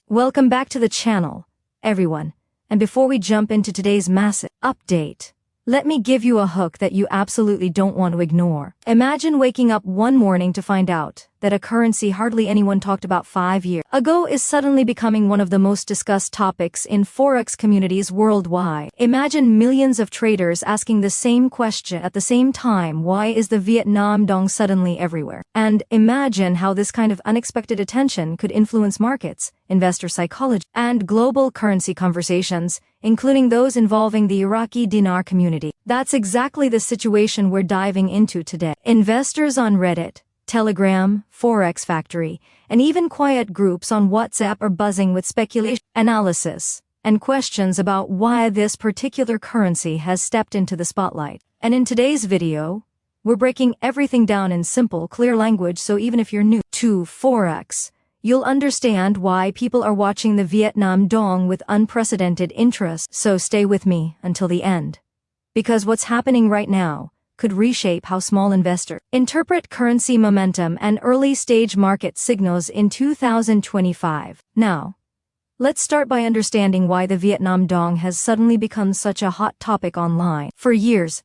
Welcome back to the channel, everyone. And before we jump into today's massive update, let me give you a hook that you absolutely don't want to ignore. Imagine waking up one morning to find out that a currency hardly anyone talked about 5 years ago is suddenly becoming one of the most discussed topics in Forex communities worldwide. Imagine millions of traders asking the same question at the same time: why is the Vietnam dong suddenly everywhere? And imagine how this kind of unexpected attention could influence markets, investor psychology, and global currency conversations, including those involving the Iraqi Dinar community. That's exactly the situation we're diving into today. Investors on Reddit, Telegram, Forex Factory, and even quiet groups on WhatsApp are buzzing with speculation, analysis, and questions about why this particular currency has stepped into the spotlight. And in today's video, we're breaking everything down in simple, clear language, so even if you're new to Forex, you'll understand why people are watching the Vietnam dong with unprecedented interest. So stay with me until the end, because what's happening right now could reshape how small investors interpret currency momentum and early-stage market signals in 2025. Now, let's start by understanding why the Vietnam dong has suddenly become such a hot topic online. For years,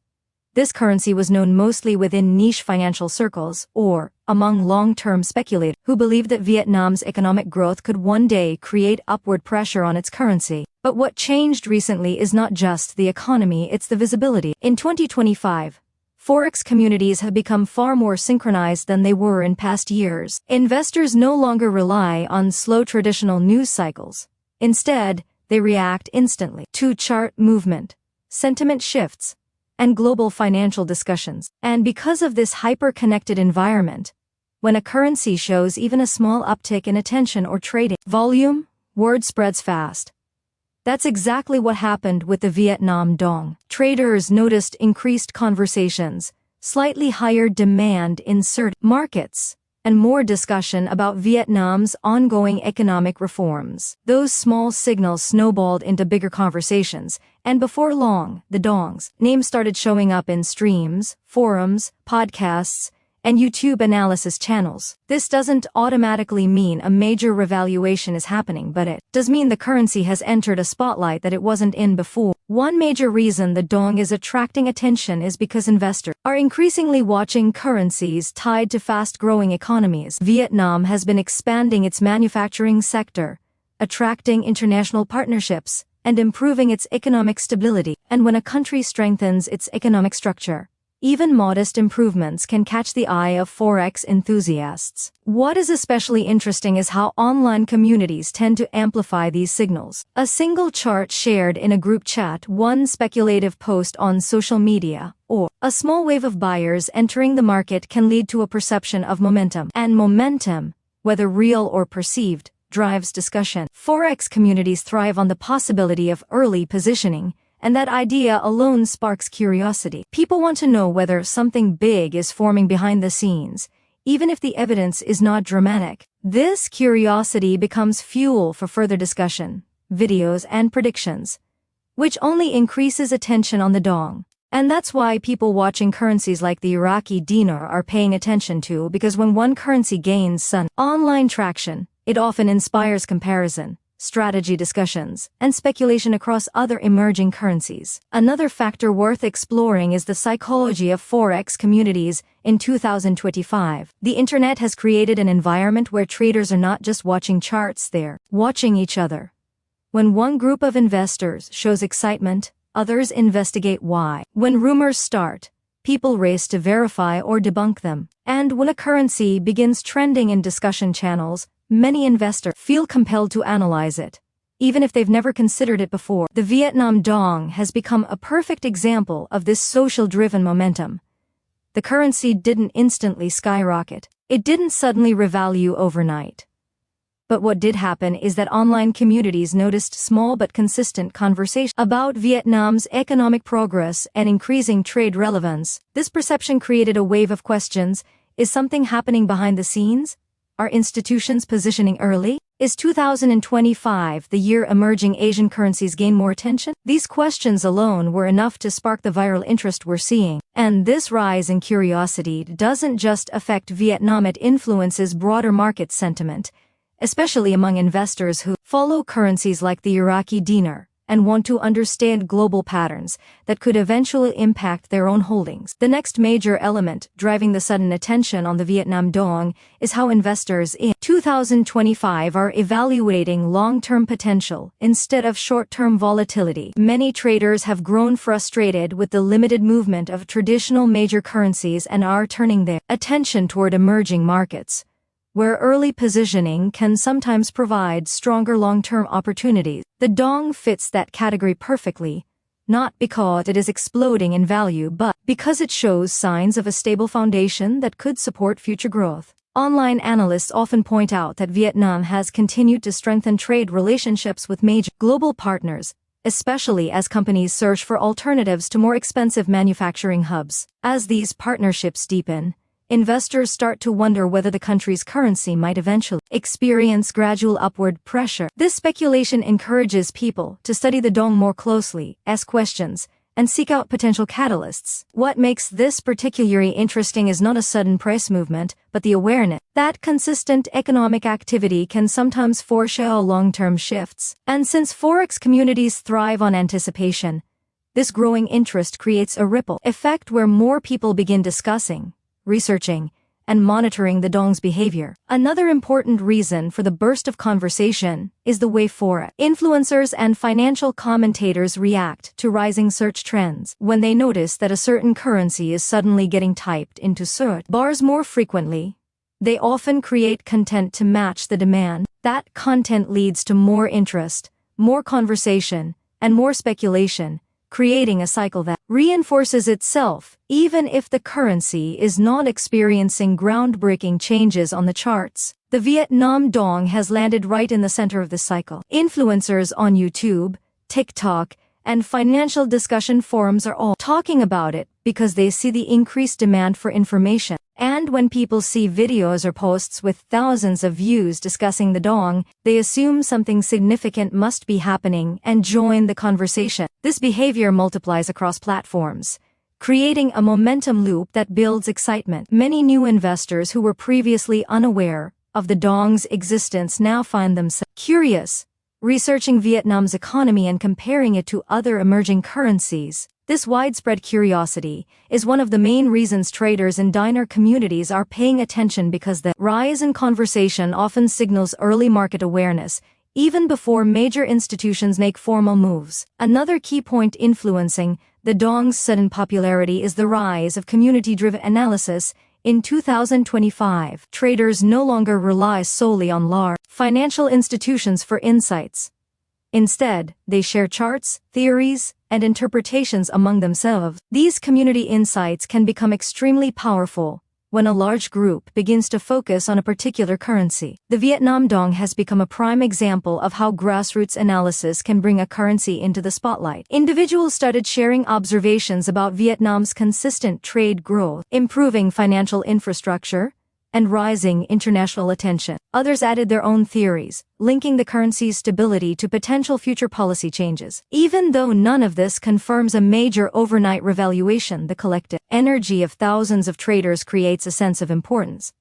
this currency was known mostly within niche financial circles or among long-term speculators who believed that Vietnam's economic growth could one day create upward pressure on its currency. But what changed recently is not just the economy, it's the visibility. In 2025, Forex communities have become far more synchronized than they were in past years. Investors no longer rely on slow traditional news cycles. Instead, they react instantly to chart movement, sentiment shifts, and global financial discussions. And because of this hyper-connected environment, when a currency shows even a small uptick in attention or trading volume, word spreads fast. That's exactly what happened with the Vietnam dong. Traders noticed increased conversations, slightly higher demand in certain markets, and more discussion about Vietnam's ongoing economic reforms. Those small signals snowballed into bigger conversations, and before long, the dong's name started showing up in streams, forums, podcasts, and YouTube analysis channels. This doesn't automatically mean a major revaluation is happening, but it does mean the currency has entered a spotlight that it wasn't in before. One major reason the dong is attracting attention is because investors are increasingly watching currencies tied to fast-growing economies. Vietnam has been expanding its manufacturing sector, attracting international partnerships, and improving its economic stability. And when a country strengthens its economic structure, even modest improvements can catch the eye of Forex enthusiasts. What is especially interesting is how online communities tend to amplify these signals. A single chart shared in a group chat, one speculative post on social media, or a small wave of buyers entering the market can lead to a perception of momentum. And momentum, whether real or perceived, drives discussion. Forex communities thrive on the possibility of early positioning, and that idea alone sparks curiosity. People want to know whether something big is forming behind the scenes, even if the evidence is not dramatic. This curiosity becomes fuel for further discussion, videos, and predictions, which only increases attention on the dong. And that's why people watching currencies like the Iraqi Dinar are paying attention to, because when one currency gains some online traction, it often inspires comparison, strategy discussions, and speculation across other emerging currencies. Another factor worth exploring is the psychology of Forex communities in 2025. The internet has created an environment where traders are not just watching charts, they're watching each other. When one group of investors shows excitement, others investigate why. When rumors start, people race to verify or debunk them. And when a currency begins trending in discussion channels, many investors feel compelled to analyze it, even if they've never considered it before. The Vietnam dong has become a perfect example of this social-driven momentum. The currency didn't instantly skyrocket. It didn't suddenly revalue overnight. But what did happen is that online communities noticed small but consistent conversations about Vietnam's economic progress and increasing trade relevance. This perception created a wave of questions. Is something happening behind the scenes? Are institutions positioning early? Is 2025 the year emerging Asian currencies gain more attention? These questions alone were enough to spark the viral interest we're seeing. And this rise in curiosity doesn't just affect Vietnam, it influences broader market sentiment, especially among investors who follow currencies like the Iraqi Dinar, and want to understand global patterns that could eventually impact their own holdings. The next major element driving the sudden attention on the Vietnam dong is how investors in 2025 are evaluating long-term potential instead of short-term volatility. Many traders have grown frustrated with the limited movement of traditional major currencies and are turning their attention toward emerging markets, where early positioning can sometimes provide stronger long-term opportunities. The dong fits that category perfectly, not because it is exploding in value but because it shows signs of a stable foundation that could support future growth. Online analysts often point out that Vietnam has continued to strengthen trade relationships with major global partners, especially as companies search for alternatives to more expensive manufacturing hubs. As these partnerships deepen, investors start to wonder whether the country's currency might eventually experience gradual upward pressure. This speculation encourages people to study the dong more closely, ask questions, and seek out potential catalysts. What makes this particularly interesting is not a sudden price movement, but the awareness that consistent economic activity can sometimes foreshadow long-term shifts. And since Forex communities thrive on anticipation, this growing interest creates a ripple effect where more people begin discussing, researching, and monitoring the dong's behavior. Another important reason for the burst of conversation is the way Forex influencers and financial commentators react to rising search trends. When they notice that a certain currency is suddenly getting typed into search bars more frequently, they often create content to match the demand. That content leads to more interest, more conversation, and more speculation, creating a cycle that reinforces itself even if the currency is not experiencing groundbreaking changes on the charts. The Vietnam dong has landed right in the center of this cycle. Influencers on YouTube, TikTok, and financial discussion forums are all talking about it because they see the increased demand for information. And when people see videos or posts with thousands of views discussing the dong, they assume something significant must be happening and join the conversation. This behavior multiplies across platforms, creating a momentum loop that builds excitement. Many new investors who were previously unaware of the dong's existence now find themselves curious, researching Vietnam's economy and comparing it to other emerging currencies. This widespread curiosity is one of the main reasons traders in dinar communities are paying attention, because the rise in conversation often signals early market awareness, even before major institutions make formal moves. Another key point influencing the dong's sudden popularity is the rise of community-driven analysis. In 2025, traders no longer rely solely on large financial institutions for insights. Instead, they share charts, theories, and interpretations among themselves. These community insights can become extremely powerful when a large group begins to focus on a particular currency. The Vietnam dong has become a prime example of how grassroots analysis can bring a currency into the spotlight. Individuals started sharing observations about Vietnam's consistent trade growth, improving financial infrastructure, and rising international attention. Others added their own theories, linking the currency's stability to potential future policy changes. Even though none of this confirms a major overnight revaluation, the collective energy of thousands of traders creates a sense of importance.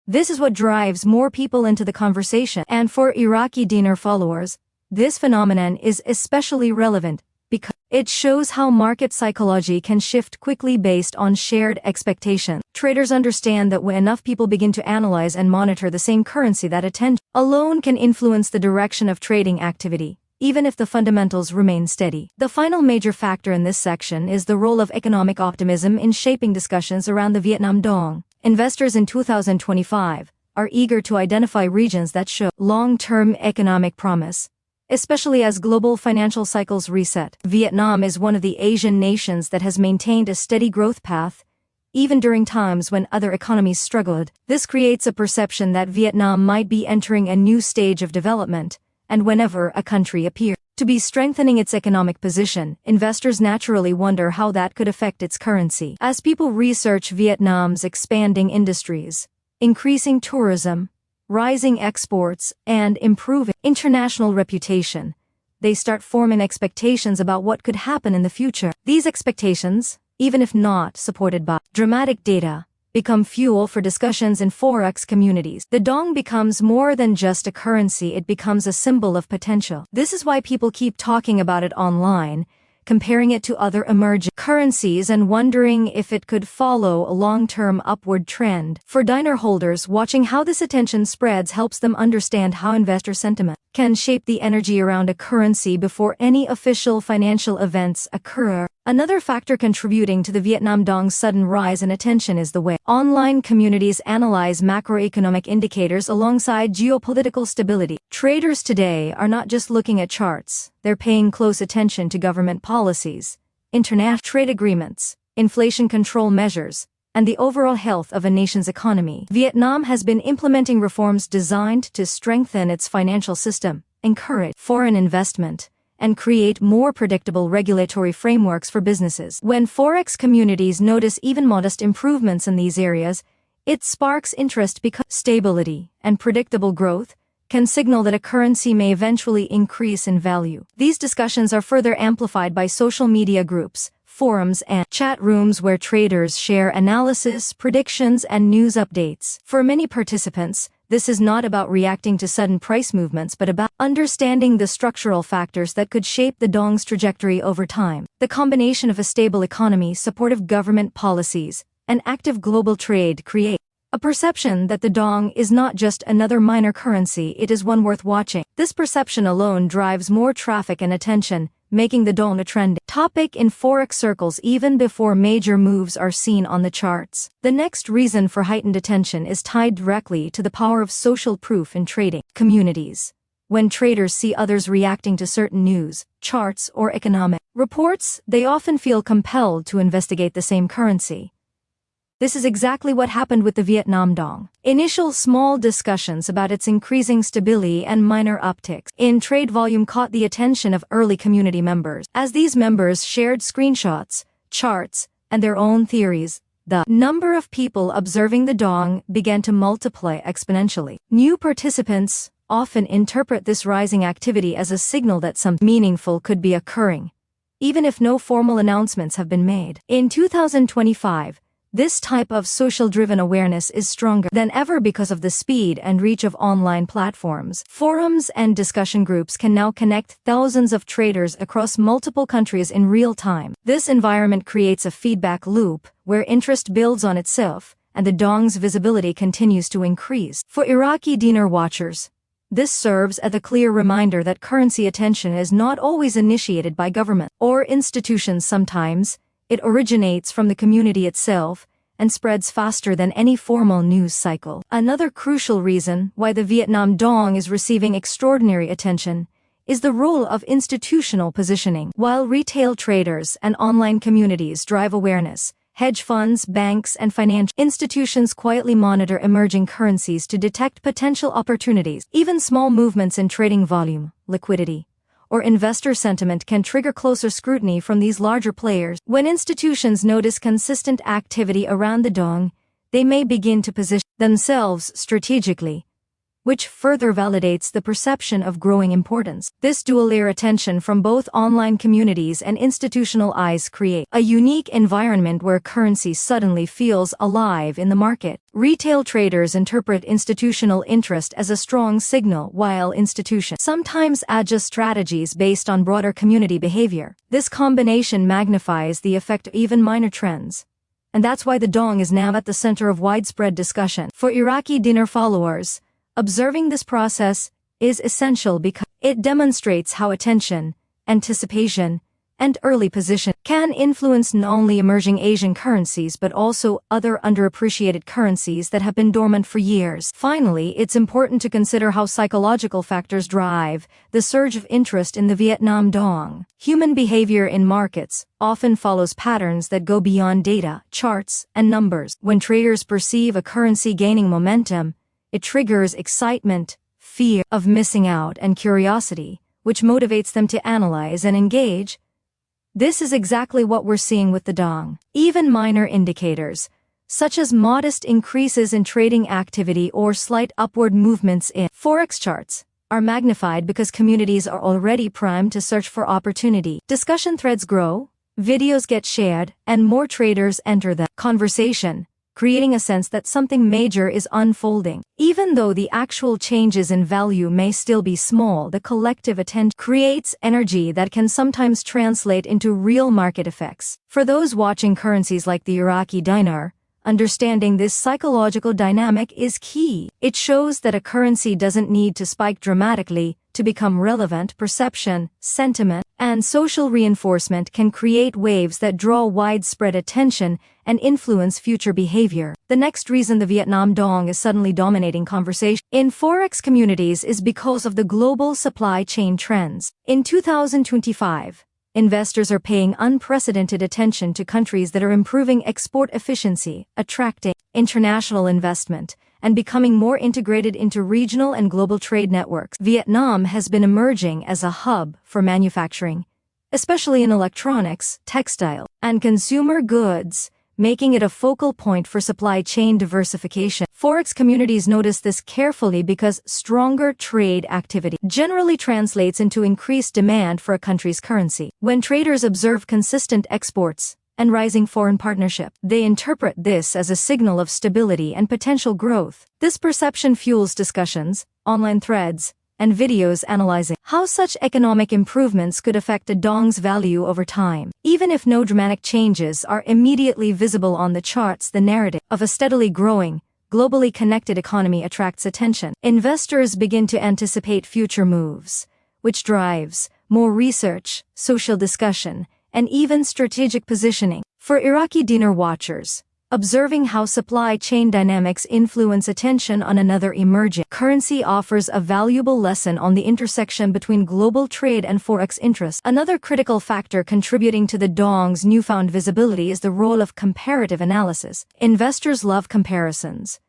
This is what drives more people into the conversation. And for Iraqi Dinar followers, this phenomenon is especially relevant because it shows how market psychology can shift quickly based on shared expectations. Traders understand that when enough people begin to analyze and monitor the same currency, that attention alone can influence the direction of trading activity, even if the fundamentals remain steady. The final major factor in this section is the role of economic optimism in shaping discussions around the Vietnam dong. Investors in 2025 are eager to identify regions that show long-term economic promise, especially as global financial cycles reset. Vietnam is one of the Asian nations that has maintained a steady growth path, even during times when other economies struggled. This creates a perception that Vietnam might be entering a new stage of development, and whenever a country appears to be strengthening its economic position, investors naturally wonder how that could affect its currency. As people research Vietnam's expanding industries, increasing tourism, rising exports, and improving international reputation, they start forming expectations about what could happen in the future. These expectations, even if not supported by dramatic data, become fuel for discussions in Forex communities. The dong becomes more than just a currency, it becomes a symbol of potential. This is why people keep talking about it online, comparing it to other emerging currencies and wondering if it could follow a long-term upward trend. For Dinar holders, watching how this attention spreads helps them understand how investor sentiment can shape the energy around a currency before any official financial events occur. Another factor contributing to the Vietnam dong's sudden rise in attention is the way online communities analyze macroeconomic indicators alongside geopolitical stability. Traders today are not just looking at charts, they're paying close attention to government policies, international trade agreements, inflation control measures, and the overall health of a nation's economy. Vietnam has been implementing reforms designed to strengthen its financial system, encourage foreign investment, and create more predictable regulatory frameworks for businesses. When Forex communities notice even modest improvements in these areas, it sparks interest because stability and predictable growth can signal that a currency may eventually increase in value. These discussions are further amplified by social media groups, forums, and chat rooms where traders share analysis, predictions, and news updates. For many participants, this is not about reacting to sudden price movements but about understanding the structural factors that could shape the dong's trajectory over time. The combination of a stable economy, supportive government policies, and active global trade create a perception that the dong is not just another minor currency, it is one worth watching. This perception alone drives more traffic and attention, making the dong a trending topic in Forex circles even before major moves are seen on the charts. The next reason for heightened attention is tied directly to the power of social proof in trading communities. When traders see others reacting to certain news, charts, or economic reports, they often feel compelled to investigate the same currency. This is exactly what happened with the Vietnam dong. Initial small discussions about its increasing stability and minor upticks in trade volume caught the attention of early community members. As these members shared screenshots, charts, and their own theories, the number of people observing the dong began to multiply exponentially. New participants often interpret this rising activity as a signal that something meaningful could be occurring, even if no formal announcements have been made. In 2025, this type of social-driven awareness is stronger than ever because of the speed and reach of online platforms. Forums and discussion groups can now connect thousands of traders across multiple countries in real time. This environment creates a feedback loop where interest builds on itself and the dong's visibility continues to increase. For Iraqi Dinar watchers, this serves as a clear reminder that currency attention is not always initiated by government or institutions. Sometimes it originates from the community itself and spreads faster than any formal news cycle. Another crucial reason why the Vietnam dong is receiving extraordinary attention is the role of institutional positioning. While retail traders and online communities drive awareness, hedge funds, banks, and financial institutions quietly monitor emerging currencies to detect potential opportunities. Even small movements in trading volume, liquidity, or investor sentiment can trigger closer scrutiny from these larger players. When institutions notice consistent activity around the dong, they may begin to position themselves strategically, which further validates the perception of growing importance. This dual-layer attention from both online communities and institutional eyes create a unique environment where currency suddenly feels alive in the market. Retail traders interpret institutional interest as a strong signal, while institutions sometimes adjust strategies based on broader community behavior. This combination magnifies the effect of even minor trends. And that's why the dong is now at the center of widespread discussion. For Iraqi Dinar followers, observing this process is essential because it demonstrates how attention, anticipation, and early position can influence not only emerging Asian currencies but also other underappreciated currencies that have been dormant for years. Finally, it's important to consider how psychological factors drive the surge of interest in the Vietnam dong. Human behavior in markets often follows patterns that go beyond data, charts, and numbers. When traders perceive a currency gaining momentum, it triggers excitement, fear of missing out, and curiosity, which motivates them to analyze and engage. This is exactly what we're seeing with the dong. Even minor indicators, such as modest increases in trading activity or slight upward movements in Forex charts, are magnified because communities are already primed to search for opportunity. Discussion threads grow, videos get shared, and more traders enter the conversation, creating a sense that something major is unfolding. Even though the actual changes in value may still be small, the collective attention creates energy that can sometimes translate into real market effects. For those watching currencies like the Iraqi Dinar, understanding this psychological dynamic is key. It shows that a currency doesn't need to spike dramatically to become relevant. Perception, sentiment, and social reinforcement can create waves that draw widespread attention and influence future behavior. The next reason the Vietnam dong is suddenly dominating conversation in Forex communities is because of the global supply chain trends. In 2025, investors are paying unprecedented attention to countries that are improving export efficiency, attracting international investment, and becoming more integrated into regional and global trade networks. Vietnam has been emerging as a hub for manufacturing, especially in electronics, textile, and consumer goods, making it a focal point for supply chain diversification. Forex communities notice this carefully because stronger trade activity generally translates into increased demand for a country's currency. When traders observe consistent exports and rising foreign partnership, they interpret this as a signal of stability and potential growth. This perception fuels discussions, online threads, and videos analyzing how such economic improvements could affect a dong's value over time. Even if no dramatic changes are immediately visible on the charts, the narrative of a steadily growing, globally connected economy attracts attention. Investors begin to anticipate future moves, which drives more research, social discussion, and even strategic positioning. For Iraqi Dinar watchers, observing how supply chain dynamics influence attention on another emerging currency offers a valuable lesson on the intersection between global trade and forex interests. Another critical factor contributing to the dong's newfound visibility is the role of comparative analysis. Investors love comparisons,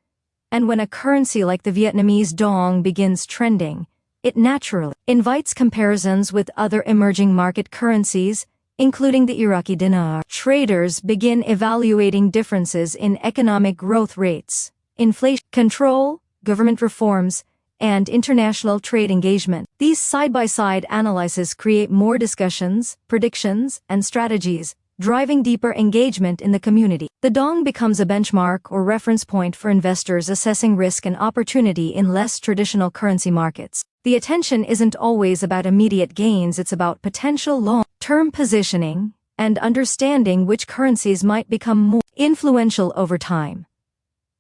and when a currency like the Vietnamese dong begins trending, it naturally invites comparisons with other emerging market currencies, including the Iraqi Dinar. Traders begin evaluating differences in economic growth rates, inflation control, government reforms, and international trade engagement. These side-by-side analyses create more discussions, predictions, and strategies, driving deeper engagement in the community. The dong becomes a benchmark or reference point for investors assessing risk and opportunity in less traditional currency markets. The attention isn't always about immediate gains, it's about potential long-term positioning and understanding which currencies might become more influential over time.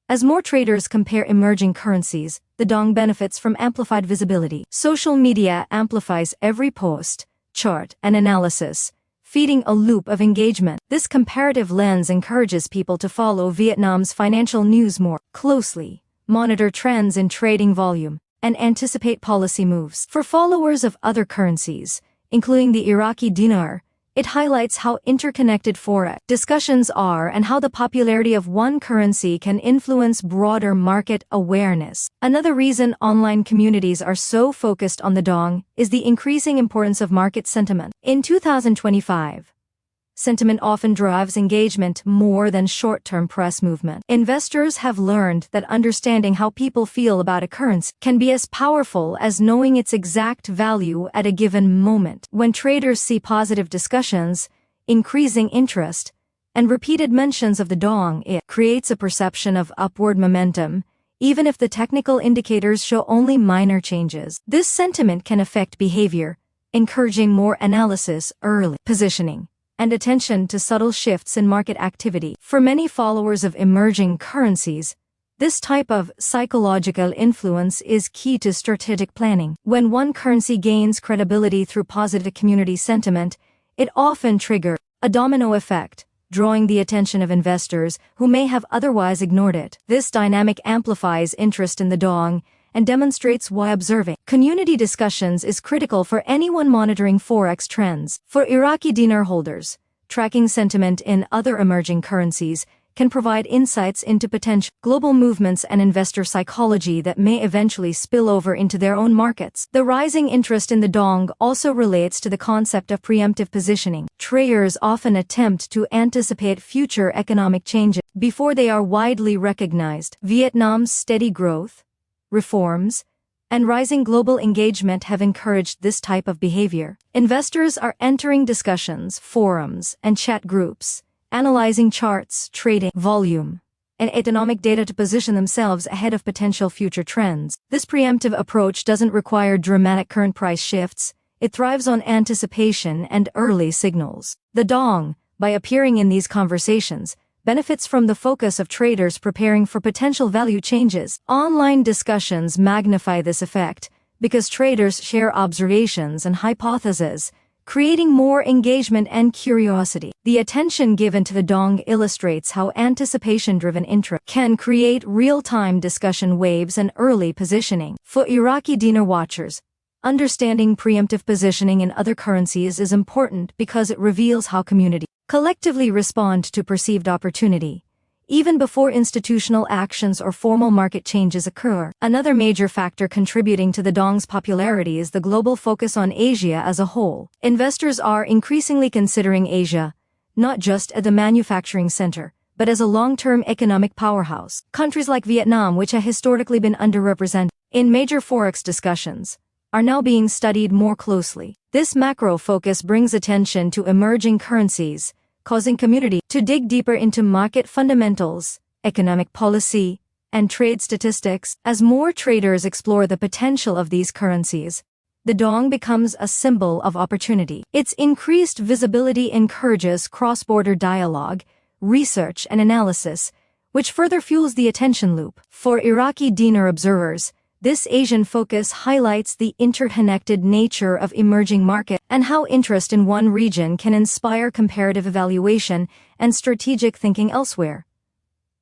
As more traders compare emerging currencies, the dong benefits from amplified visibility. Social media amplifies every post, chart, and analysis, feeding a loop of engagement. This comparative lens encourages people to follow Vietnam's financial news more closely, monitor trends in trading volume, and anticipate policy moves. For followers of other currencies, including the Iraqi Dinar, it highlights how interconnected forex discussions are and how the popularity of one currency can influence broader market awareness. Another reason online communities are so focused on the dong is the increasing importance of market sentiment. In 2025, sentiment often drives engagement more than short-term press movement. Investors have learned that understanding how people feel about a currency can be as powerful as knowing its exact value at a given moment. When traders see positive discussions, increasing interest, and repeated mentions of the dong, it creates a perception of upward momentum, even if the technical indicators show only minor changes. This sentiment can affect behavior, encouraging more analysis, early positioning, and attention to subtle shifts in market activity. For many followers of emerging currencies, this type of psychological influence is key to strategic planning. When one currency gains credibility through positive community sentiment, it often triggers a domino effect, drawing the attention of investors who may have otherwise ignored it. This dynamic amplifies interest in the dong and demonstrates why observing community discussions is critical for anyone monitoring forex trends. For Iraqi dinar holders, tracking sentiment in other emerging currencies can provide insights into potential global movements and investor psychology that may eventually spill over into their own markets. The rising interest in the dong also relates to the concept of preemptive positioning. Traders often attempt to anticipate future economic changes before they are widely recognized. Vietnam's steady growth, reforms, and rising global engagement have encouraged this type of behavior. Investors are entering discussions, forums, and chat groups, analyzing charts, trading volume, and economic data to position themselves ahead of potential future trends. This preemptive approach doesn't require dramatic current price shifts. It thrives on anticipation and early signals. The dong, by appearing in these conversations, benefits from the focus of traders preparing for potential value changes. Online discussions magnify this effect because traders share observations and hypotheses, creating more engagement and curiosity. The attention given to the dong illustrates how anticipation-driven interest can create real-time discussion waves and early positioning. For Iraqi dinar watchers, understanding preemptive positioning in other currencies is important because it reveals how communities collectively respond to perceived opportunity, even before institutional actions or formal market changes occur. Another major factor contributing to the dong's popularity is the global focus on Asia as a whole. Investors are increasingly considering Asia, not just as a manufacturing center, but as a long-term economic powerhouse. Countries like Vietnam, which have historically been underrepresented in major Forex discussions, are now being studied more closely. This macro focus brings attention to emerging currencies, causing community to dig deeper into market fundamentals, economic policy, and trade statistics. As more traders explore the potential of these currencies, the dong becomes a symbol of opportunity. Its increased visibility encourages cross-border dialogue, research, and analysis, which further fuels the attention loop. For Iraqi dinar observers, this Asian focus highlights the interconnected nature of emerging markets and how interest in one region can inspire comparative evaluation and strategic thinking elsewhere.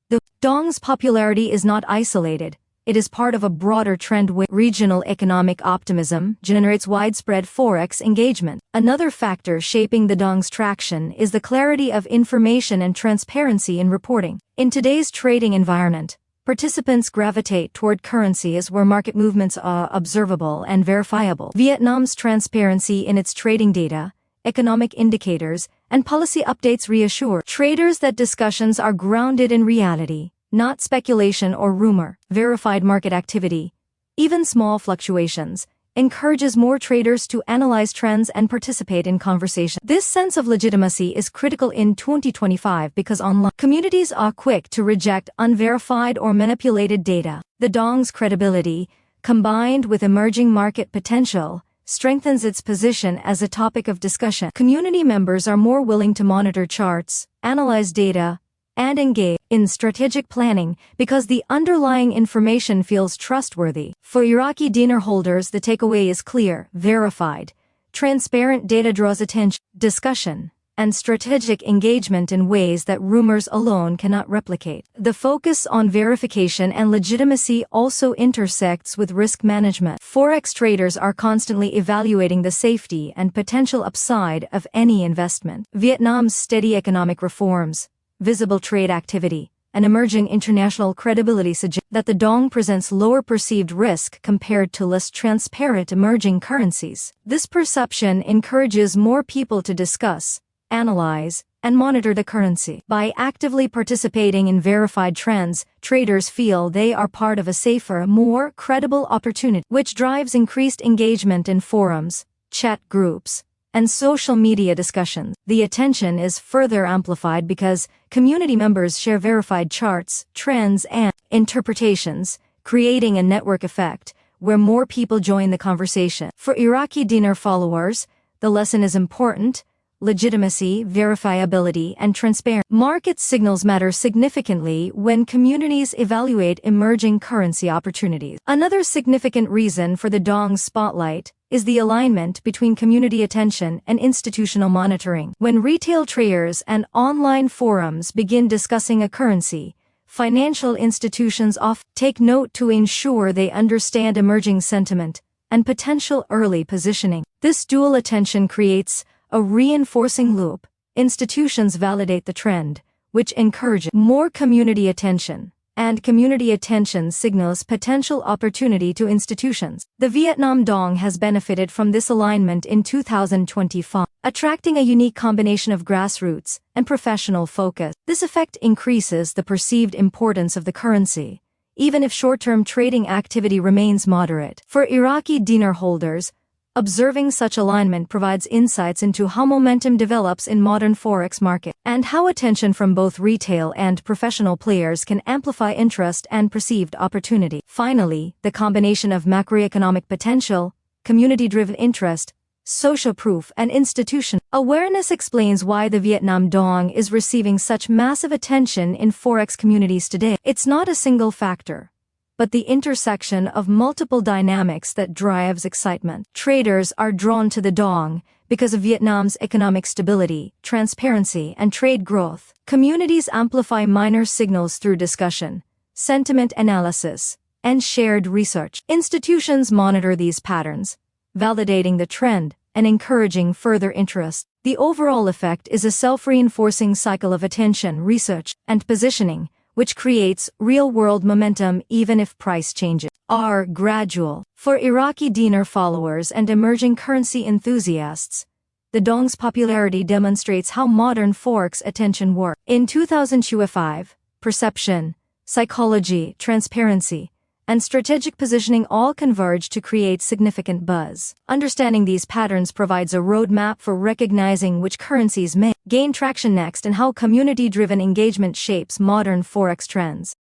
The dong's popularity is not isolated. It is part of a broader trend where regional economic optimism generates widespread Forex engagement. Another factor shaping the dong's traction is the clarity of information and transparency in reporting. In today's trading environment, participants gravitate toward currencies where market movements are observable and verifiable. Vietnam's transparency in its trading data, economic indicators, and policy updates reassure traders that discussions are grounded in reality, not speculation or rumor. Verified market activity, even small fluctuations, encourages more traders to analyze trends and participate in conversation. This sense of legitimacy is critical in 2025 because online communities are quick to reject unverified or manipulated data. The dong's credibility, combined with emerging market potential, strengthens its position as a topic of discussion. Community members are more willing to monitor charts, analyze data, and engage in strategic planning because the underlying information feels trustworthy. For Iraqi dinar holders, the takeaway is clear: verified, transparent data draws attention, discussion, and strategic engagement in ways that rumors alone cannot replicate. The focus on verification and legitimacy also intersects with risk management. Forex traders are constantly evaluating the safety and potential upside of any investment. Vietnam's steady economic reforms, visible trade activity, and emerging international credibility suggest that the dong presents lower perceived risk compared to less transparent emerging currencies. This perception encourages more people to discuss, analyze, and monitor the currency. By actively participating in verified trends, traders feel they are part of a safer, more credible opportunity, which drives increased engagement in forums, chat groups, and social media discussions. The attention is further amplified because community members share verified charts, trends, and interpretations, creating a network effect where more people join the conversation. For Iraqi dinar followers, the lesson is important: legitimacy, verifiability, and transparency. Market signals matter significantly when communities evaluate emerging currency opportunities. Another significant reason for the dong's spotlight is the alignment between community attention and institutional monitoring. When retail traders and online forums begin discussing a currency, financial institutions often take note to ensure they understand emerging sentiment and potential early positioning. This dual attention creates a reinforcing loop. Institutions validate the trend, which encourages more community attention, and community attention signals potential opportunity to institutions. The Vietnam dong has benefited from this alignment in 2025, attracting a unique combination of grassroots and professional focus. This effect increases the perceived importance of the currency, even if short-term trading activity remains moderate. For Iraqi dinar holders, Observing such alignment provides insights into how momentum develops in modern Forex market, and how attention from both retail and professional players can amplify interest and perceived opportunity. Finally, the combination of macroeconomic potential, community-driven interest, social proof, and institution awareness explains why the Vietnam dong is receiving such massive attention in Forex communities today. It's not a single factor, but the intersection of multiple dynamics that drives excitement. Traders are drawn to the dong because of Vietnam's economic stability, transparency, and trade growth. Communities amplify minor signals through discussion, sentiment analysis, and shared research. Institutions monitor these patterns, validating the trend and encouraging further interest. The overall effect is a self-reinforcing cycle of attention, research, and positioning, which creates real-world momentum even if price changes are gradual. For Iraqi Dinar followers and emerging currency enthusiasts, the dong's popularity demonstrates how modern Forex attention works. In 2025, perception, psychology, transparency, and strategic positioning all converge to create significant buzz. Understanding these patterns provides a roadmap for recognizing which currencies may gain traction next and how community-driven engagement shapes modern Forex trends.